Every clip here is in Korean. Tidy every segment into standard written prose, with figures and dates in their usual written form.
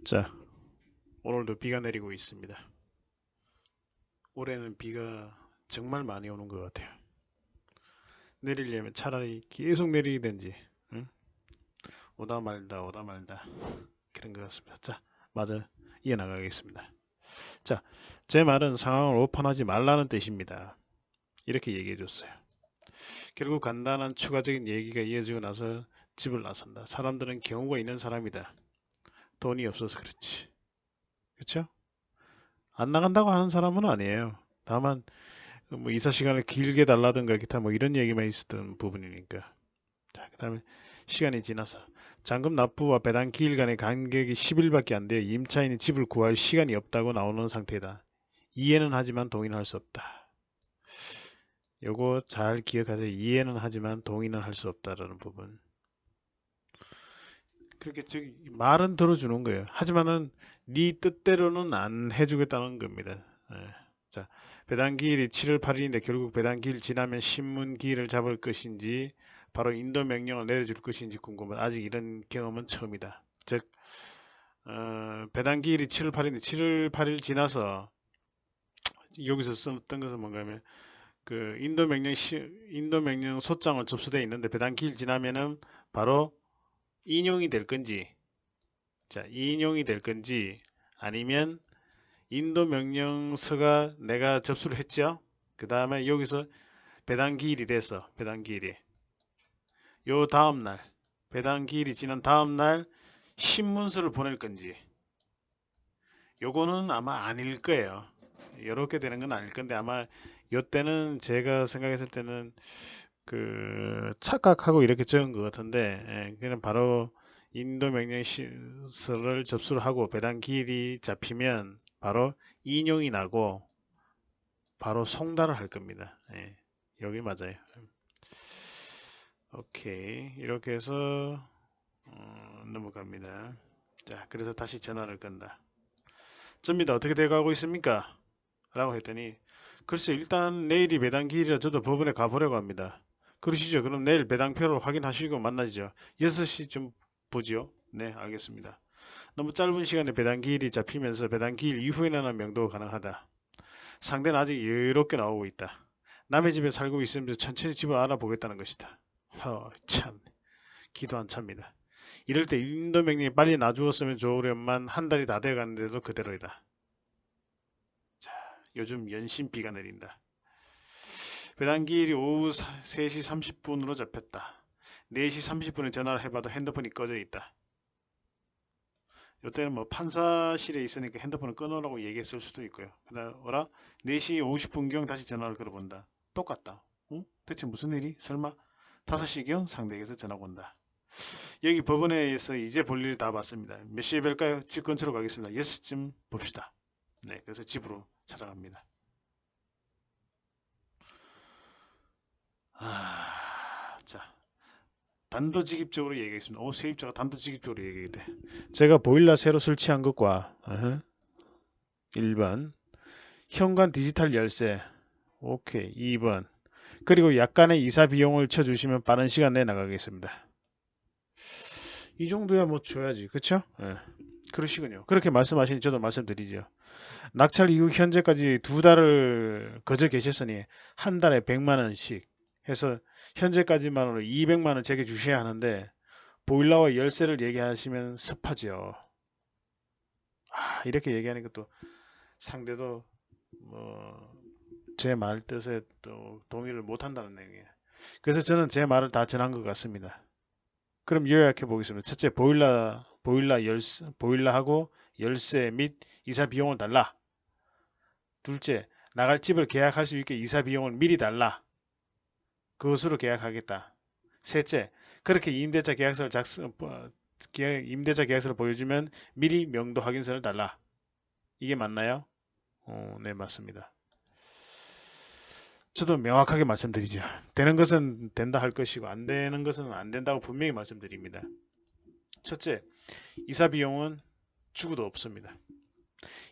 자, 오늘도 비가 내리고 있습니다. 올해는 비가 정말 많이 오는 것 같아요. 내리려면 차라리 계속 내리든지, 응? 오다 말다 오다 말다 그런 것 같습니다. 자, 마저 이어나가겠습니다. 자, 제 말은 상황을 오판하지 말라는 뜻입니다. 이렇게 얘기해 줬어요. 결국 간단한 추가적인 얘기가 이어지고 나서 집을 나선다. 사람들은 경우가 있는 사람이다. 돈이 없어서 그렇지. 그렇죠? 안 나간다고 하는 사람은 아니에요. 다만 뭐 이사 시간을 길게 달라든가 기타 뭐 이런 얘기만 있었던 부분이니까. 자, 그다음에 시간이 지나서 잔금 납부와 배당 기일 간의 간격이 10일밖에 안 돼 임차인이 집을 구할 시간이 없다고 나오는 상태다. 이해는 하지만 동의는 할 수 없다. 요거 잘 기억하세요. 이해는 하지만 동의는 할 수 없다라는 부분. 그렇게 즉 말은 들어주는 거예요. 하지만은 네 뜻대로는 안 해주겠다는 겁니다. 예. 자, 배당 기일이 7월 8일인데 결국 배당 기일 지나면 신문 기일을 잡을 것인지 바로 인도 명령을 내려줄 것인지 궁금한. 아직 이런 경험은 처음이다. 즉 배당 기일이 7월 8일인데 7월 8일 지나서 여기서 썼던 것은 뭔가 하면 그 인도 명령 소장을 접수되어 있는데 배당 기일 지나면은 바로 인용이 될 건지, 자, 인용이 될 건지 아니면 인도 명령서가 내가 접수를 했죠. 그 다음에 여기서 배당 기일이 돼서 배당 기일이 요 다음날 배당 기일이 지난 다음날 신문서를 보낼 건지, 요거는 아마 아닐 거예요. 이렇게 되는 건 아닐 건데 아마 요 때는 제가 생각했을 때는 그 착각하고 이렇게 적은 것 같은데, 예, 그냥 바로 인도 명령서를 접수를 하고 배당 기일이 잡히면 바로 인용이 나고 바로 송달을 할 겁니다. 예, 여기 맞아요. 오케이, 이렇게 해서 넘어갑니다. 자, 그래서 다시 전화를 건다. 접니다. 어떻게 돼가고 있습니까? 라고 했더니 글쎄 일단 내일이 배당기일이라 저도 법원에 가보려고 합니다. 그러시죠. 그럼 내일 배당표를 확인하시고 만나죠. 6시쯤 보지요. 네, 알겠습니다. 너무 짧은 시간에 배당기일이 잡히면서 배당기일 이후에나 명도가 가능하다. 상대는 아직 여유롭게 나오고 있다. 남의 집에 살고 있으면서 천천히 집을 알아보겠다는 것이다. 참 기도 안 찹니다. 이럴 때 인도 명령이 빨리 놔주었으면 좋으련만 한 달이 다 돼가는데도 그대로이다. 자, 요즘 연신 비가 내린다. 배당기일이 오후 3시 30분으로 잡혔다. 4시 30분에 전화를 해봐도 핸드폰이 꺼져 있다. 이때는 뭐 판사실에 있으니까 핸드폰을 끊으라고 얘기했을 수도 있고요. 그다음 어라 4시 50분경 다시 전화를 걸어본다. 똑같다. 응? 대체 무슨 일이? 설마 5시경 상대에게서 전화가 온다. 여기 법원에서 이제 볼 일 다 봤습니다. 몇 시에 뵐까요? 집 근처로 가겠습니다. 6시쯤 봅시다. 네, 그래서 집으로 찾아갑니다. 자, 단도직입적으로 얘기했습니다. 세입자가 단도직입적으로 얘기해. 제가 보일러 새로 설치한 것과 1번 현관 디지털 열쇠, 오케이. 2번 그리고 약간의 이사 비용을 쳐주시면 빠른 시간 내에 나가겠습니다. 이 정도야 뭐 줘야지, 그쵸? 예. 그러시군요. 그렇게 말씀하시니 저도 말씀드리죠. 낙찰 이후 현재까지 2달을 거저 계셨으니 한 달에 100만 원씩 해서 현재까지만으로 200만 원 제게 주셔야 하는데 보일러와 열쇠를 얘기하시면 습하죠. 이렇게 얘기하는 것도 상대도 뭐 제 말 뜻에 또 동의를 못 한다는 내용이에요. 그래서 저는 제 말을 다 전한 것 같습니다. 그럼 요약해 보겠습니다. 첫째, 보일러하고 열쇠 및 이사 비용을 달라. 둘째, 나갈 집을 계약할 수 있게 이사 비용을 미리 달라. 그것으로 계약하겠다. 셋째, 그렇게 임대차 계약서를 보여주면 미리 명도 확인서를 달라. 이게 맞나요? 네, 맞습니다. 저도 명확하게 말씀드리죠. 되는 것은 된다 할 것이고 안 되는 것은 안 된다고 분명히 말씀드립니다. 첫째, 이사 비용은 주고도 없습니다.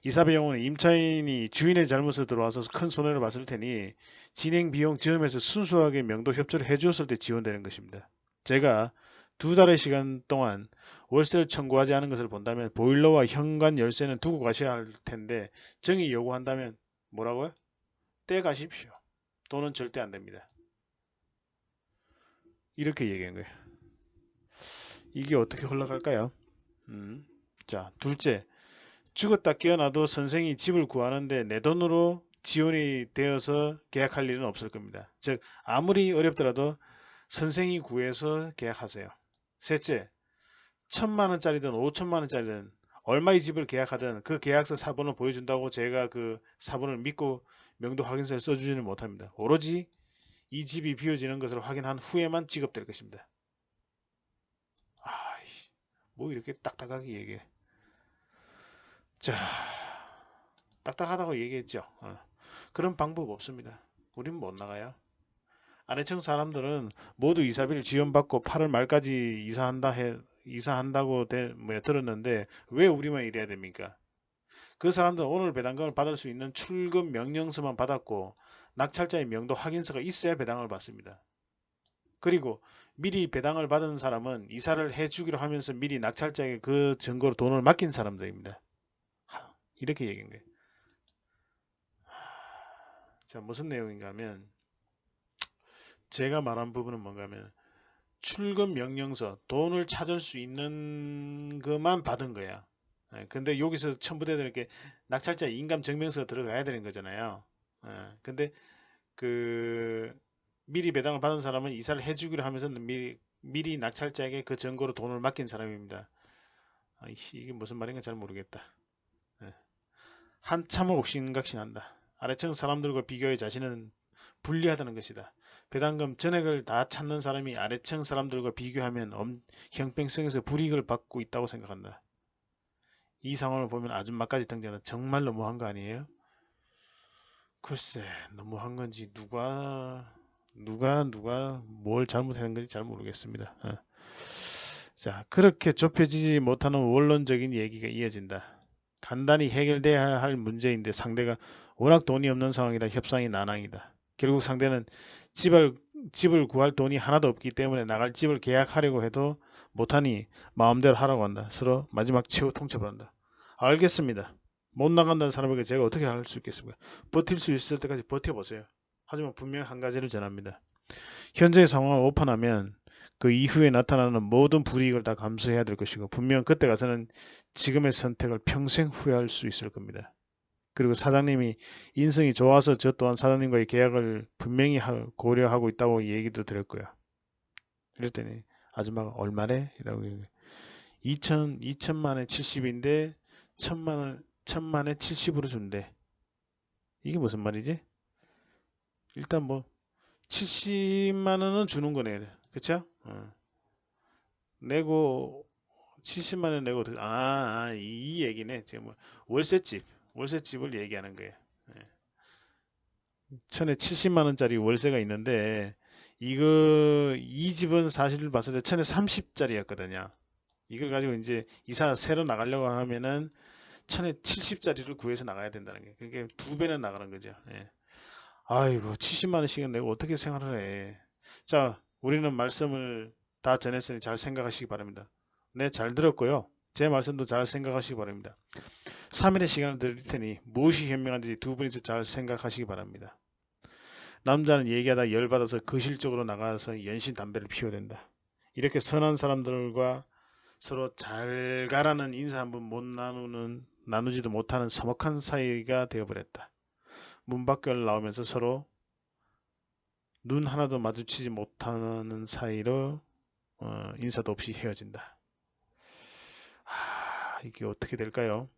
이사 비용은 임차인이 주인의 잘못을 들어와서 큰 손해를 봤을 테니 진행 비용 저음에서 순수하게 명도 협조를 해주었을 때 지원되는 것입니다. 제가 2달의 시간 동안 월세를 청구하지 않은 것을 본다면 보일러와 현관 열쇠는 두고 가셔야 할 텐데 정의 요구한다면 뭐라고요? 떼가십시오. 돈은 절대 안 됩니다. 이렇게 얘기한 거예요. 이게 어떻게 흘러갈까요? 자, 둘째, 죽었다 깨어나도 선생이 집을 구하는데 내 돈으로 지원이 되어서 계약할 일은 없을 겁니다. 즉, 아무리 어렵더라도 선생이 구해서 계약하세요. 셋째, 1,000만 원짜리든 5천만 원짜리든 얼마의 집을 계약하든 그 계약서 사본을 보여준다고 제가 그 사본을 믿고 명도 확인서를 써주지는 못합니다. 오로지 이 집이 비워지는 것을 확인한 후에만 지급될 것입니다. 아이씨, 뭐 이렇게 딱딱하게 얘기해. 자, 딱딱하다고 얘기했죠. 그런 방법 없습니다. 우린 못 나가요. 아래층 사람들은 모두 이사비를 지원받고 8월 말까지 이사한다고 들었는데 왜 우리만 이래야 됩니까? 그 사람들은 오늘 배당금을 받을 수 있는 출금 명령서만 받았고 낙찰자의 명도 확인서가 있어야 배당을 받습니다. 그리고 미리 배당을 받은 사람은 이사를 해주기로 하면서 미리 낙찰자에게 그 증거로 돈을 맡긴 사람들입니다. 이렇게 얘기한 거예요. 자, 무슨 내용인가 하면 제가 말한 부분은 뭔가 하면 출금 명령서 돈을 찾을 수 있는 것만 받은 거야. 근데 여기서 첨부되는 게 낙찰자 인감 증명서가 들어가야 되는 거잖아요. 근데 그 미리 배당을 받은 사람은 이사를 해주기로 하면서 미리 낙찰자에게 그 증거로 돈을 맡긴 사람입니다. 이게 무슨 말인가 잘 모르겠다. 한참을 옥신각신한다. 아래층 사람들과 비교해 자신은 불리하다는 것이다. 배당금 전액을 다 찾는 사람이 아래층 사람들과 비교하면 형평성에서 불이익을 받고 있다고 생각한다. 이 상황을 보면 아줌마까지 등장하는 정말 너무한 거 아니에요? 글쎄, 너무한 건지 누가 뭘 잘못한 건지 잘 모르겠습니다. 자, 그렇게 좁혀지지 못하는 원론적인 얘기가 이어진다. 간단히 해결돼야 할 문제인데 상대가 워낙 돈이 없는 상황이라 협상이 난항이다. 결국 상대는 집을, 집을 구할 돈이 하나도 없기 때문에 나갈 집을 계약하려고 해도 못하니 마음대로 하라고 한다. 서로 마지막 최후 통첩을 한다. 알겠습니다. 못 나간다는 사람에게 제가 어떻게 할 수 있겠습니까? 버틸 수 있을 때까지 버텨보세요. 하지만 분명 한 가지를 전합니다. 현재의 상황을 오판하면 그 이후에 나타나는 모든 불이익을 다 감수해야 될 것이고 분명 그때 가서는 지금의 선택을 평생 후회할 수 있을 겁니다. 그리고 사장님이 인성이 좋아서 저 또한 사장님과의 계약을 분명히 고려하고 있다고 얘기도 드렸고요. 이랬더니 아줌마가 얼마래? 이라고 2천만에 70인데 천만에 70으로 준대. 이게 무슨 말이지? 일단 뭐 70만 원은 주는 거네. 그쵸? 내고 70만 원 내고 이 얘기네. 지금 뭐 월세집을 얘기하는 거예요. 천에 70만 원짜리 월세가 있는데 이 집은 사실 봤을 때 천에 30짜리였거든요. 이걸 가지고 이제 이사 새로 나가려고 하면은 천에 70짜리를 구해서 나가야 된다는 게 그게 두 배는 나가는 거죠. 예. 아이고 70만 원씩은 내고 어떻게 생활을 해. 자, 우리는 말씀을 다 전했으니 잘 생각하시기 바랍니다. 네, 잘 들었고요. 제 말씀도 잘 생각하시기 바랍니다. 3일의 시간을 드릴 테니 무엇이 현명한지 두 분이서 잘 생각하시기 바랍니다. 남자는 얘기하다 열받아서 거실적으로 나가서 연신 담배를 피워야 된다. 이렇게 선한 사람들과 서로 잘 가라는 인사 한 번 못 나누지도 못하는 서먹한 사이가 되어버렸다. 문 밖을 나오면서 서로 눈 하나도 마주치지 못하는 사이로 인사도 없이 헤어진다. 이게 어떻게 될까요?